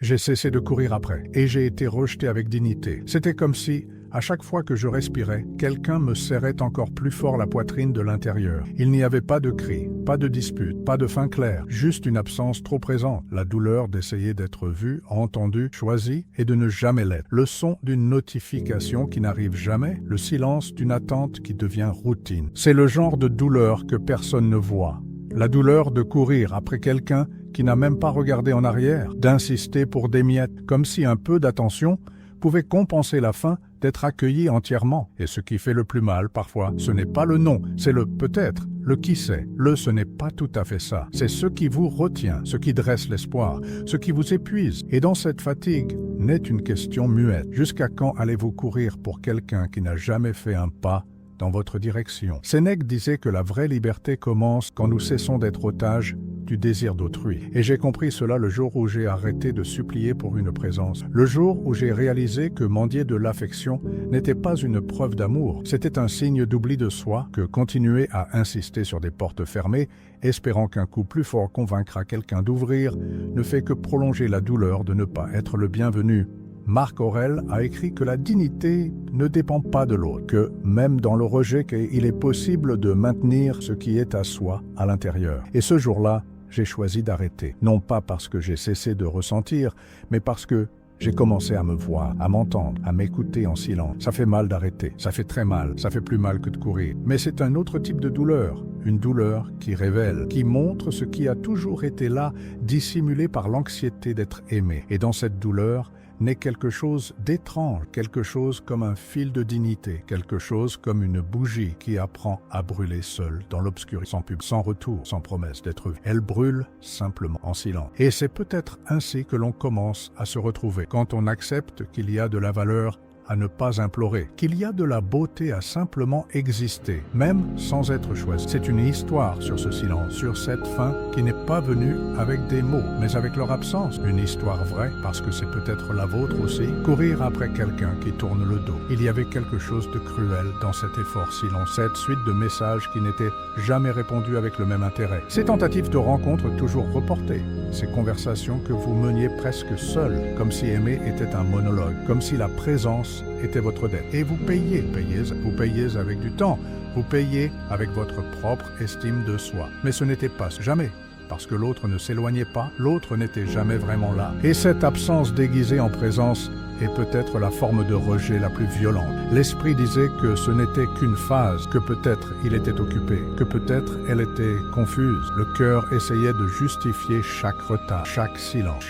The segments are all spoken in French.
J'ai cessé de courir après, et j'ai été rejeté avec dignité. C'était comme si, à chaque fois que je respirais, quelqu'un me serrait encore plus fort la poitrine de l'intérieur. Il n'y avait pas de cris, pas de dispute, pas de fin claire, juste une absence trop présente, la douleur d'essayer d'être vu, entendu, choisi et de ne jamais l'être, le son d'une notification qui n'arrive jamais, le silence d'une attente qui devient routine. C'est le genre de douleur que personne ne voit. La douleur de courir après quelqu'un qui n'a même pas regardé en arrière, d'insister pour des miettes, comme si un peu d'attention pouvait compenser la faim d'être accueilli entièrement. Et ce qui fait le plus mal, parfois, ce n'est pas le non, c'est le peut-être, le qui sait. Le ce n'est pas tout à fait ça. C'est ce qui vous retient, ce qui dresse l'espoir, ce qui vous épuise. Et dans cette fatigue, naît une question muette. Jusqu'à quand allez-vous courir pour quelqu'un qui n'a jamais fait un pas dans votre direction? Sénèque disait que la vraie liberté commence quand nous cessons d'être otages du désir d'autrui. Et j'ai compris cela le jour où j'ai arrêté de supplier pour une présence. Le jour où j'ai réalisé que mendier de l'affection n'était pas une preuve d'amour. C'était un signe d'oubli de soi que continuer à insister sur des portes fermées, espérant qu'un coup plus fort convaincra quelqu'un d'ouvrir, ne fait que prolonger la douleur de ne pas être le bienvenu. Marc Aurèle a écrit que la dignité ne dépend pas de l'autre, que même dans le rejet, il est possible de maintenir ce qui est à soi à l'intérieur. Et ce jour-là, j'ai choisi d'arrêter. Non pas parce que j'ai cessé de ressentir, mais parce que j'ai commencé à me voir, à m'entendre, à m'écouter en silence. Ça fait mal d'arrêter, ça fait très mal, ça fait plus mal que de courir. Mais c'est un autre type de douleur, une douleur qui révèle, qui montre ce qui a toujours été là, dissimulé par l'anxiété d'être aimé. Et dans cette douleur, naît quelque chose d'étrange, quelque chose comme un fil de dignité, quelque chose comme une bougie qui apprend à brûler seule dans l'obscurité, sans pub, sans retour, sans promesse d'être vue. Elle brûle simplement en silence. Et c'est peut-être ainsi que l'on commence à se retrouver, quand on accepte qu'il y a de la valeur à ne pas implorer, qu'il y a de la beauté à simplement exister, même sans être choisi. C'est une histoire sur ce silence, sur cette fin qui n'est pas venue avec des mots, mais avec leur absence. Une histoire vraie, parce que c'est peut-être la vôtre aussi. Courir après quelqu'un qui tourne le dos. Il y avait quelque chose de cruel dans cet effort silence, cette suite de messages qui n'étaient jamais répondus avec le même intérêt. Ces tentatives de rencontre toujours reportées, ces conversations que vous meniez presque seul, comme si aimer était un monologue, comme si la présence était votre dette. Et vous payez avec du temps, vous payez avec votre propre estime de soi. Mais ce n'était pas jamais, parce que l'autre ne s'éloignait pas, l'autre n'était jamais vraiment là. Et cette absence déguisée en présence est peut-être la forme de rejet la plus violente. L'esprit disait que ce n'était qu'une phase, que peut-être il était occupé, que peut-être elle était confuse. Le cœur essayait de justifier chaque retard, chaque silence,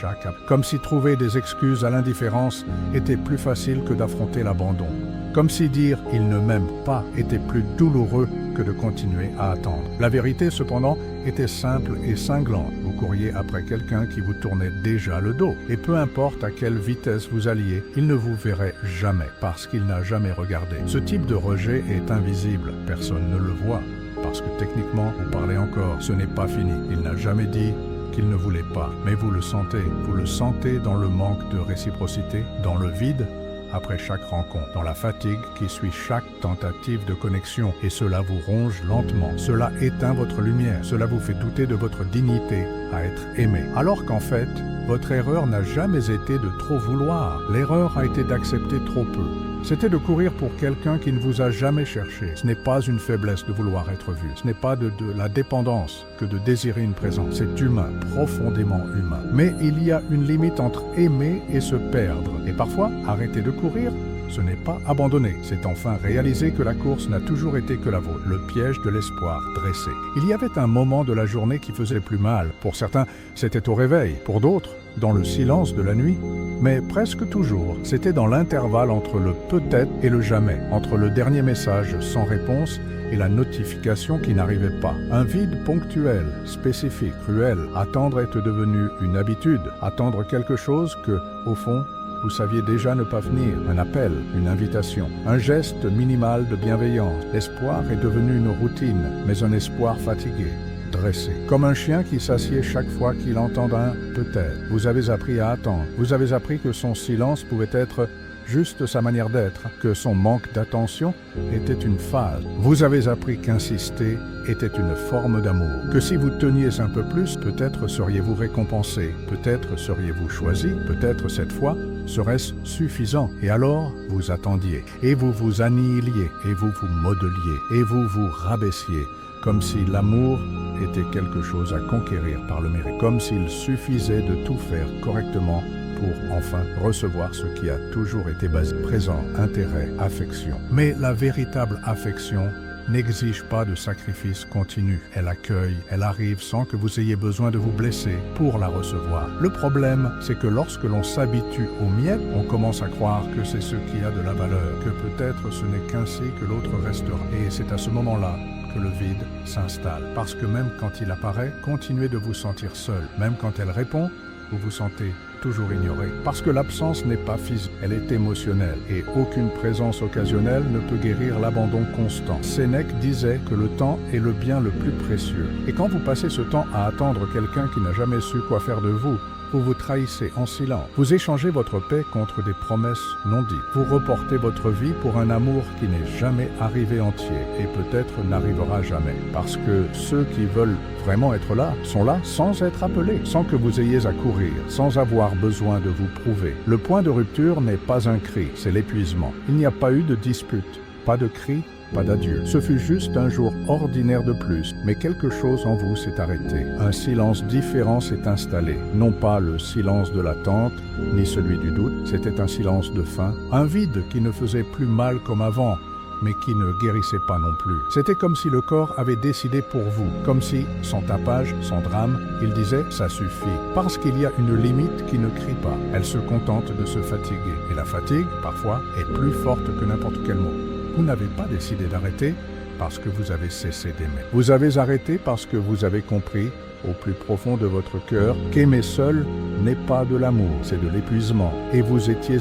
comme si trouver des excuses à l'indifférence était plus facile que d'affronter l'abandon. Comme si dire « il ne m'aime pas » était plus douloureux que de continuer à attendre. La vérité, cependant, était simple et cinglante. Vous couriez après quelqu'un qui vous tournait déjà le dos. Et peu importe à quelle vitesse vous alliez, il ne vous verrait jamais, parce qu'il n'a jamais regardé. Ce type de rejet est invisible. Personne ne le voit, parce que techniquement, vous parlez encore. Ce n'est pas fini. Il n'a jamais dit qu'il ne voulait pas. Mais vous le sentez dans le manque de réciprocité, dans le vide, après chaque rencontre, dans la fatigue qui suit chaque tentative de connexion, et cela vous ronge lentement, cela éteint votre lumière, cela vous fait douter de votre dignité à être aimé. Alors qu'en fait, votre erreur n'a jamais été de trop vouloir, l'erreur a été d'accepter trop peu. C'était de courir pour quelqu'un qui ne vous a jamais cherché. Ce n'est pas une faiblesse de vouloir être vu, ce n'est pas de la dépendance que de désirer une présence, c'est humain, profondément humain. Mais il y a une limite entre aimer et se perdre. Et parfois, arrêter de courir, ce n'est pas abandonner, c'est enfin réaliser que la course n'a toujours été que la vôtre, le piège de l'espoir dressé. Il y avait un moment de la journée qui faisait plus mal. Pour certains, c'était au réveil, pour d'autres, dans le silence de la nuit. Mais presque toujours, c'était dans l'intervalle entre le peut-être et le jamais, entre le dernier message sans réponse et la notification qui n'arrivait pas. Un vide ponctuel, spécifique, cruel. Attendre est devenu une habitude. Attendre quelque chose que, au fond, vous saviez déjà ne pas venir. Un appel, une invitation, un geste minimal de bienveillance. L'espoir est devenu une routine, mais un espoir fatigué, dressé. Comme un chien qui s'assied chaque fois qu'il entend un « peut-être ». Vous avez appris à attendre. Vous avez appris que son silence pouvait être juste sa manière d'être, que son manque d'attention était une phase. Vous avez appris qu'insister était une forme d'amour, que si vous teniez un peu plus, peut-être seriez-vous récompensé, peut-être seriez-vous choisi, peut-être cette fois serait-ce suffisant. Et alors, vous attendiez, et vous vous annihiliez, et vous vous modeliez, et vous vous rabaissiez, comme si l'amour était quelque chose à conquérir par le mérite, comme s'il suffisait de tout faire correctement pour enfin recevoir ce qui a toujours été basé, présent, intérêt, affection. Mais la véritable affection n'exige pas de sacrifice continu. Elle accueille, elle arrive sans que vous ayez besoin de vous blesser pour la recevoir. Le problème, c'est que lorsque l'on s'habitue aux miettes, on commence à croire que c'est ce qui a de la valeur, que peut-être ce n'est qu'ainsi que l'autre restera. Et c'est à ce moment-là que le vide s'installe. Parce que même quand il apparaît, continuez de vous sentir seul. Même quand elle répond, vous vous sentez toujours ignoré. Parce que l'absence n'est pas physique, elle est émotionnelle. Et aucune présence occasionnelle ne peut guérir l'abandon constant. Sénèque disait que le temps est le bien le plus précieux. Et quand vous passez ce temps à attendre quelqu'un qui n'a jamais su quoi faire de vous, vous vous trahissez en silence. Vous échangez votre paix contre des promesses non dites. Vous reportez votre vie pour un amour qui n'est jamais arrivé entier et peut-être n'arrivera jamais. Parce que ceux qui veulent vraiment être là sont là sans être appelés, sans que vous ayez à courir, sans avoir besoin de vous prouver. Le point de rupture n'est pas un cri, c'est l'épuisement. Il n'y a pas eu de dispute, pas de cri, pas d'adieu. Ce fut juste un jour ordinaire de plus, mais quelque chose en vous s'est arrêté. Un silence différent s'est installé. Non pas le silence de l'attente, ni celui du doute, c'était un silence de faim, un vide qui ne faisait plus mal comme avant, mais qui ne guérissait pas non plus. C'était comme si le corps avait décidé pour vous, comme si, sans tapage, sans drame, il disait « ça suffit ». Parce qu'il y a une limite qui ne crie pas. Elle se contente de se fatiguer. Et la fatigue, parfois, est plus forte que n'importe quel mot. Vous n'avez pas décidé d'arrêter parce que vous avez cessé d'aimer. Vous avez arrêté parce que vous avez compris, au plus profond de votre cœur, qu'aimer seul n'est pas de l'amour, c'est de l'épuisement. Et vous étiez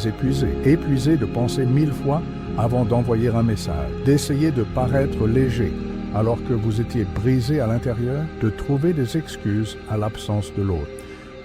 épuisé de penser 1000 fois avant d'envoyer un message, d'essayer de paraître léger, alors que vous étiez brisé à l'intérieur, de trouver des excuses à l'absence de l'autre,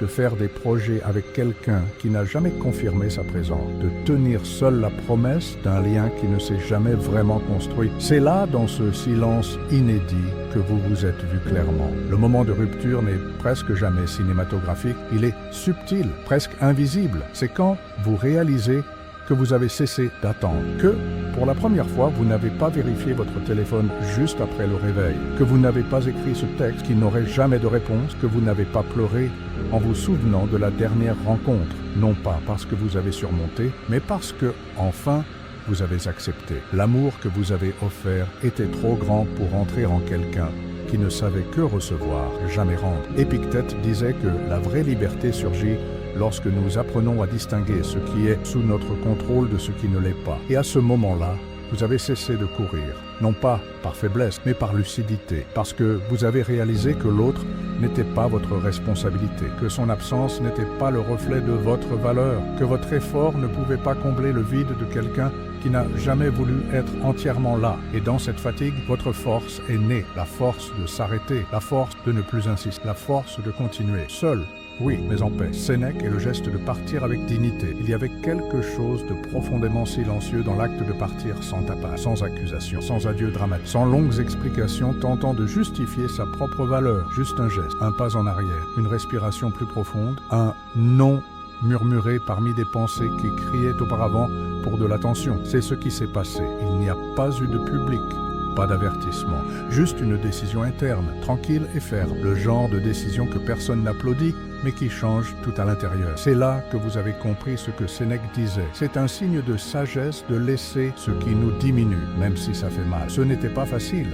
de faire des projets avec quelqu'un qui n'a jamais confirmé sa présence, de tenir seul la promesse d'un lien qui ne s'est jamais vraiment construit. C'est là, dans ce silence inédit, que vous vous êtes vu clairement. Le moment de rupture n'est presque jamais cinématographique, il est subtil, presque invisible. C'est quand vous réalisez que vous avez cessé d'attendre, que, pour la première fois, vous n'avez pas vérifié votre téléphone juste après le réveil, que vous n'avez pas écrit ce texte qui n'aurait jamais de réponse, que vous n'avez pas pleuré en vous souvenant de la dernière rencontre, non pas parce que vous avez surmonté, mais parce que, enfin, vous avez accepté. L'amour que vous avez offert était trop grand pour entrer en quelqu'un qui ne savait que recevoir, jamais rendre. Épictète disait que la vraie liberté surgit lorsque nous apprenons à distinguer ce qui est sous notre contrôle de ce qui ne l'est pas. Et à ce moment-là, vous avez cessé de courir, non pas par faiblesse, mais par lucidité, parce que vous avez réalisé que l'autre n'était pas votre responsabilité, que son absence n'était pas le reflet de votre valeur, que votre effort ne pouvait pas combler le vide de quelqu'un qui n'a jamais voulu être entièrement là. Et dans cette fatigue, votre force est née, la force de s'arrêter, la force de ne plus insister, la force de continuer, seul. Oui, mais en paix. Sénèque est le geste de partir avec dignité. Il y avait quelque chose de profondément silencieux dans l'acte de partir sans tapage, sans accusation, sans adieu dramatique, sans longues explications tentant de justifier sa propre valeur. Juste un geste, un pas en arrière, une respiration plus profonde, un non murmuré parmi des pensées qui criaient auparavant pour de l'attention. C'est ce qui s'est passé. Il n'y a pas eu de public. Pas d'avertissement, juste une décision interne, tranquille et ferme, le genre de décision que personne n'applaudit, mais qui change tout à l'intérieur. C'est là que vous avez compris ce que Sénèque disait. C'est un signe de sagesse de laisser ce qui nous diminue, même si ça fait mal. Ce n'était pas facile,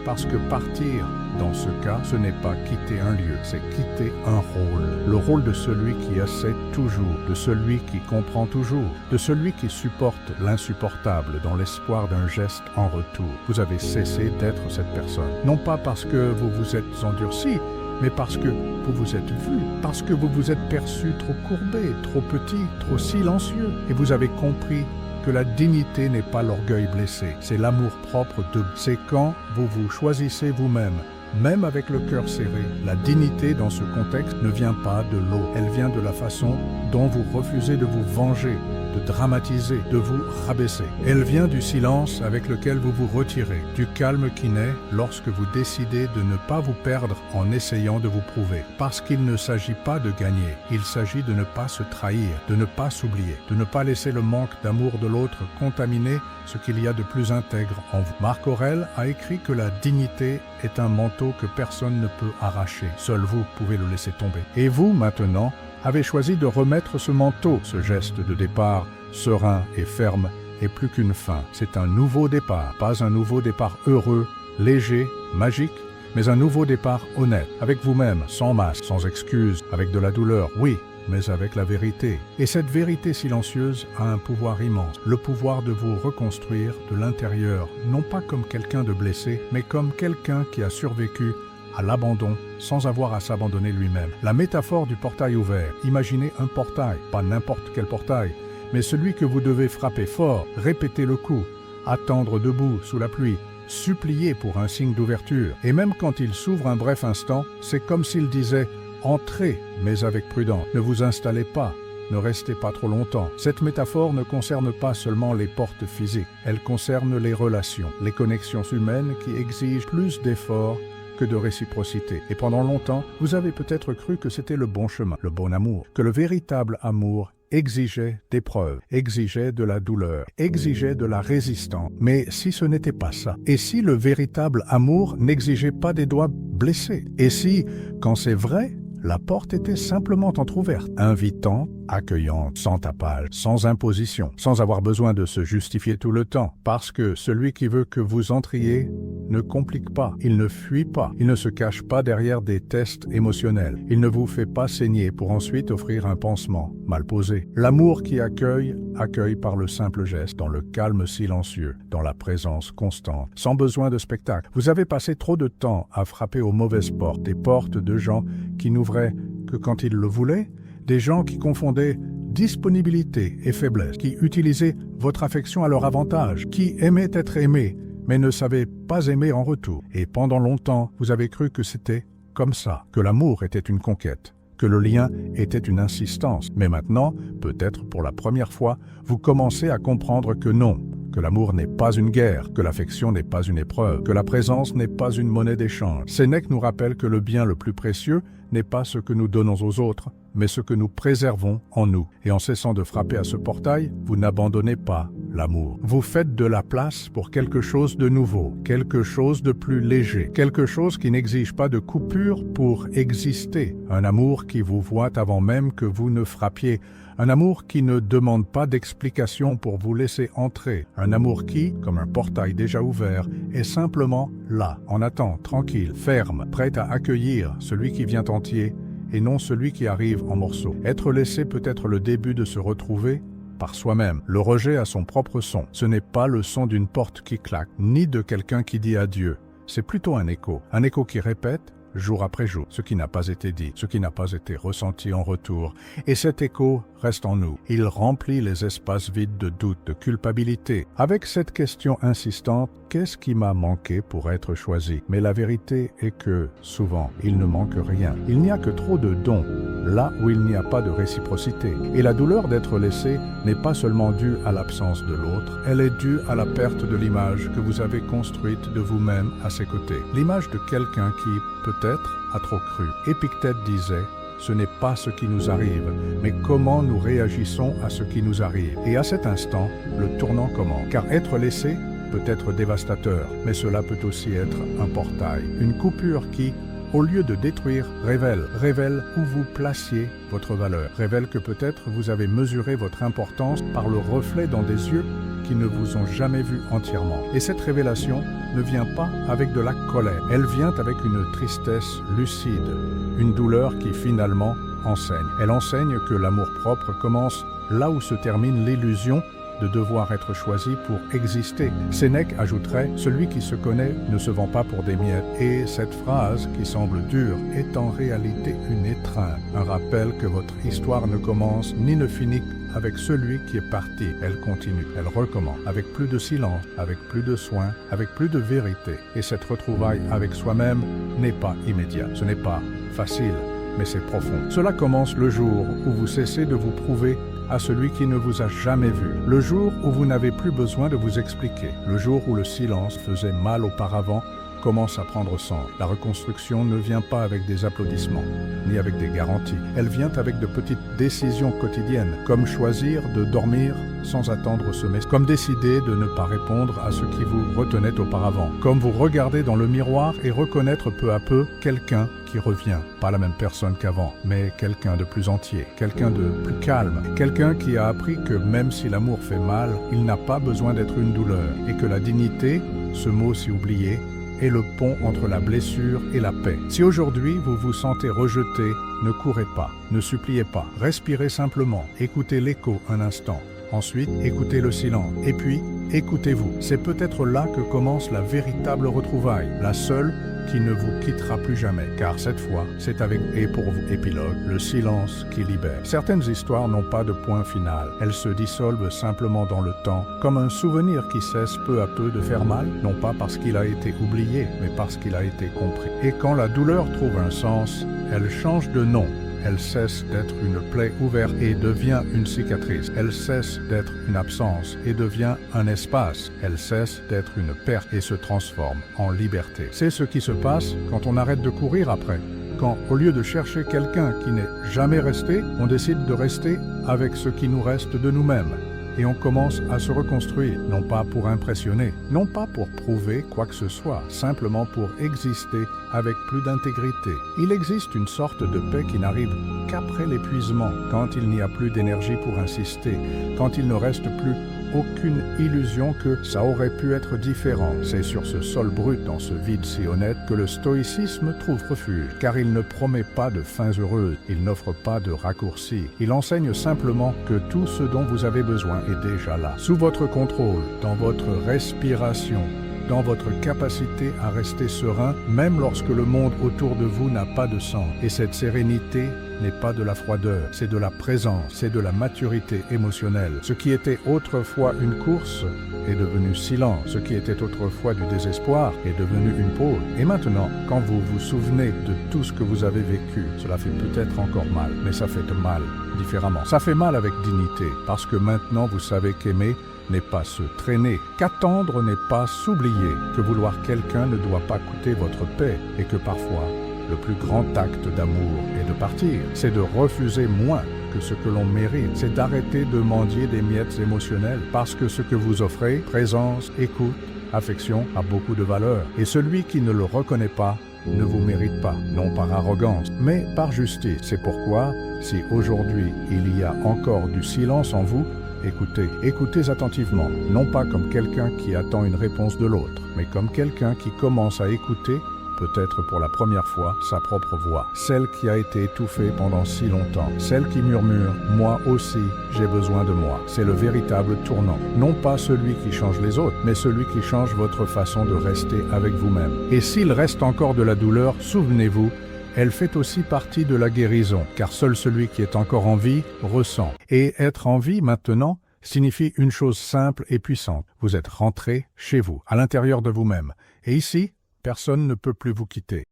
parce que partir, dans ce cas, ce n'est pas quitter un lieu, c'est quitter un rôle. Le rôle de celui qui essaie toujours, de celui qui comprend toujours, de celui qui supporte l'insupportable dans l'espoir d'un geste en retour. Vous avez cessé d'être cette personne. Non pas parce que vous vous êtes endurci, mais parce que vous vous êtes vu, parce que vous vous êtes perçu trop courbé, trop petit, trop silencieux. Et vous avez compris que la dignité n'est pas l'orgueil blessé, c'est l'amour-propre de. C'est quand vous vous choisissez vous-même, même avec le cœur serré. La dignité dans ce contexte ne vient pas de l'eau, elle vient de la façon dont vous refusez de vous venger, de dramatiser, de vous rabaisser. Elle vient du silence avec lequel vous vous retirez, du calme qui naît lorsque vous décidez de ne pas vous perdre en essayant de vous prouver. Parce qu'il ne s'agit pas de gagner, il s'agit de ne pas se trahir, de ne pas s'oublier, de ne pas laisser le manque d'amour de l'autre contaminer ce qu'il y a de plus intègre en vous. Marc Aurèle a écrit que la dignité est un manteau que personne ne peut arracher. Seul vous pouvez le laisser tomber. Et vous, maintenant, avez choisi de remettre ce manteau. Ce geste de départ, serein et ferme, est plus qu'une fin. C'est un nouveau départ. Pas un nouveau départ heureux, léger, magique, mais un nouveau départ honnête, avec vous-même, sans masque, sans excuse, avec de la douleur, oui, mais avec la vérité. Et cette vérité silencieuse a un pouvoir immense, le pouvoir de vous reconstruire de l'intérieur, non pas comme quelqu'un de blessé, mais comme quelqu'un qui a survécu à l'abandon sans avoir à s'abandonner lui-même. La métaphore du portail ouvert, imaginez un portail, pas n'importe quel portail, mais celui que vous devez frapper fort, répéter le coup, attendre debout sous la pluie, supplier pour un signe d'ouverture. Et même quand il s'ouvre un bref instant, c'est comme s'il disait « Entrez, mais avec prudence, ne vous installez pas, ne restez pas trop longtemps ». Cette métaphore ne concerne pas seulement les portes physiques, elle concerne les relations, les connexions humaines qui exigent plus d'efforts que de réciprocité. Et pendant longtemps, vous avez peut-être cru que c'était le bon chemin, le bon amour, que le véritable amour exigeait des preuves, exigeait de la douleur, exigeait de la résistance. Mais si ce n'était pas ça, et si le véritable amour n'exigeait pas des doigts blessés, et si, quand c'est vrai, la porte était simplement entr'ouverte, invitante, accueillante, sans tapage, sans imposition, sans avoir besoin de se justifier tout le temps, parce que celui qui veut que vous entriez ne complique pas, il ne fuit pas, il ne se cache pas derrière des tests émotionnels, il ne vous fait pas saigner pour ensuite offrir un pansement mal posé. L'amour qui accueille, accueille par le simple geste, dans le calme silencieux, dans la présence constante, sans besoin de spectacle. Vous avez passé trop de temps à frapper aux mauvaises portes, des portes de gens qui n'ouvraient que quand ils le voulaient, des gens qui confondaient disponibilité et faiblesse, qui utilisaient votre affection à leur avantage, qui aimaient être aimés, mais ne savaient pas aimer en retour. Et pendant longtemps, vous avez cru que c'était comme ça, que l'amour était une conquête, que le lien était une insistance. Mais maintenant, peut-être pour la première fois, vous commencez à comprendre que non, que l'amour n'est pas une guerre, que l'affection n'est pas une épreuve, que la présence n'est pas une monnaie d'échange. Sénèque nous rappelle que le bien le plus précieux n'est pas ce que nous donnons aux autres, mais ce que nous préservons en nous. Et en cessant de frapper à ce portail, vous n'abandonnez pas l'amour. Vous faites de la place pour quelque chose de nouveau, quelque chose de plus léger, quelque chose qui n'exige pas de coupure pour exister. Un amour qui vous voit avant même que vous ne frappiez. Un amour qui ne demande pas d'explication pour vous laisser entrer. Un amour qui, comme un portail déjà ouvert, est simplement là, en attente, tranquille, ferme, prêt à accueillir celui qui vient entier et non celui qui arrive en morceaux. Être laissé peut être le début de se retrouver par soi-même. Le rejet a son propre son. Ce n'est pas le son d'une porte qui claque, ni de quelqu'un qui dit adieu. C'est plutôt un écho qui répète jour après jour, ce qui n'a pas été dit, ce qui n'a pas été ressenti en retour. Et cet écho reste en nous. Il remplit les espaces vides de doute, de culpabilité. Avec cette question insistante, qu'est-ce qui m'a manqué pour être choisi? Mais la vérité est que, souvent, il ne manque rien. Il n'y a que trop de dons, là où il n'y a pas de réciprocité. Et la douleur d'être laissé n'est pas seulement due à l'absence de l'autre, elle est due à la perte de l'image que vous avez construite de vous-même à ses côtés. L'image de quelqu'un qui, peut-être, a trop cru. Épictète disait « Ce n'est pas ce qui nous arrive, mais comment nous réagissons à ce qui nous arrive. » Et à cet instant, le tournant commence. Car être laissé peut être dévastateur, mais cela peut aussi être un portail. Une coupure qui, au lieu de détruire, révèle où vous placiez votre valeur. Révèle que peut-être vous avez mesuré votre importance par le reflet dans des yeux qui ne vous ont jamais vu entièrement. Et cette révélation ne vient pas avec de la colère. Elle vient avec une tristesse lucide, une douleur qui finalement enseigne. Elle enseigne que l'amour-propre commence là où se termine l'illusion de devoir être choisi pour exister. Sénèque ajouterait « Celui qui se connaît ne se vend pas pour des miettes ». Et cette phrase, qui semble dure, est en réalité une étreinte, un rappel que votre histoire ne commence ni ne finit avec celui qui est parti. Elle continue, elle recommence, avec plus de silence, avec plus de soin, avec plus de vérité. Et cette retrouvaille avec soi-même n'est pas immédiate, ce n'est pas facile, mais c'est profond. Cela commence le jour où vous cessez de vous prouver à celui qui ne vous a jamais vu. Le jour où vous n'avez plus besoin de vous expliquer. Le jour où le silence faisait mal auparavant commence à prendre sens. La reconstruction ne vient pas avec des applaudissements, ni avec des garanties. Elle vient avec de petites décisions quotidiennes, comme choisir de dormir sans attendre ce message, comme décider de ne pas répondre à ce qui vous retenait auparavant, comme vous regarder dans le miroir et reconnaître peu à peu quelqu'un qui revient. Pas la même personne qu'avant, mais quelqu'un de plus entier, quelqu'un de plus calme, quelqu'un qui a appris que même si l'amour fait mal, il n'a pas besoin d'être une douleur, et que la dignité, ce mot si oublié, est le pont entre la blessure et la paix. Si aujourd'hui vous vous sentez rejeté, ne courez pas, ne suppliez pas, respirez simplement, écoutez l'écho un instant. Ensuite, écoutez le silence. Et puis, écoutez-vous. C'est peut-être là que commence la véritable retrouvaille, la seule qui ne vous quittera plus jamais. Car cette fois, c'est avec, et pour vous, épilogue, le silence qui libère. Certaines histoires n'ont pas de point final. Elles se dissolvent simplement dans le temps, comme un souvenir qui cesse peu à peu de faire mal, non pas parce qu'il a été oublié, mais parce qu'il a été compris. Et quand la douleur trouve un sens, elle change de nom. Elle cesse d'être une plaie ouverte et devient une cicatrice. Elle cesse d'être une absence et devient un espace. Elle cesse d'être une perte et se transforme en liberté. C'est ce qui se passe quand on arrête de courir après. Quand, au lieu de chercher quelqu'un qui n'est jamais resté, on décide de rester avec ce qui nous reste de nous-mêmes. Et on commence à se reconstruire, non pas pour impressionner, non pas pour prouver quoi que ce soit, simplement pour exister avec plus d'intégrité. Il existe une sorte de paix qui n'arrive qu'après l'épuisement, quand il n'y a plus d'énergie pour insister, quand il ne reste plus aucune illusion que ça aurait pu être différent. C'est sur ce sol brut, dans ce vide si honnête, que le stoïcisme trouve refuge, car il ne promet pas de fins heureuses, il n'offre pas de raccourcis, il enseigne simplement que tout ce dont vous avez besoin est déjà là, sous votre contrôle, dans votre respiration, dans votre capacité à rester serein, même lorsque le monde autour de vous n'a pas de sens. Et cette sérénité n'est pas de la froideur, c'est de la présence, c'est de la maturité émotionnelle. Ce qui était autrefois une course est devenu silence. Ce qui était autrefois du désespoir est devenu une pause. Et maintenant, quand vous vous souvenez de tout ce que vous avez vécu, cela fait peut-être encore mal, mais ça fait mal différemment. Ça fait mal avec dignité, parce que maintenant vous savez qu'aimer n'est pas se traîner, qu'attendre n'est pas s'oublier, que vouloir quelqu'un ne doit pas coûter votre paix, et que parfois, le plus grand acte d'amour est de partir. C'est de refuser moins que ce que l'on mérite. C'est d'arrêter de mendier des miettes émotionnelles, parce que ce que vous offrez, présence, écoute, affection, a beaucoup de valeur. Et celui qui ne le reconnaît pas ne vous mérite pas, non par arrogance, mais par justice. C'est pourquoi, si aujourd'hui il y a encore du silence en vous, écoutez attentivement, non pas comme quelqu'un qui attend une réponse de l'autre, mais comme quelqu'un qui commence à écouter, peut-être pour la première fois, sa propre voix, celle qui a été étouffée pendant si longtemps, celle qui murmure « moi aussi, j'ai besoin de moi ». C'est le véritable tournant, non pas celui qui change les autres, mais celui qui change votre façon de rester avec vous-même. Et s'il reste encore de la douleur, souvenez-vous, elle fait aussi partie de la guérison, car seul celui qui est encore en vie ressent. Et être en vie maintenant signifie une chose simple et puissante. Vous êtes rentré chez vous, à l'intérieur de vous-même. Et ici, personne ne peut plus vous quitter.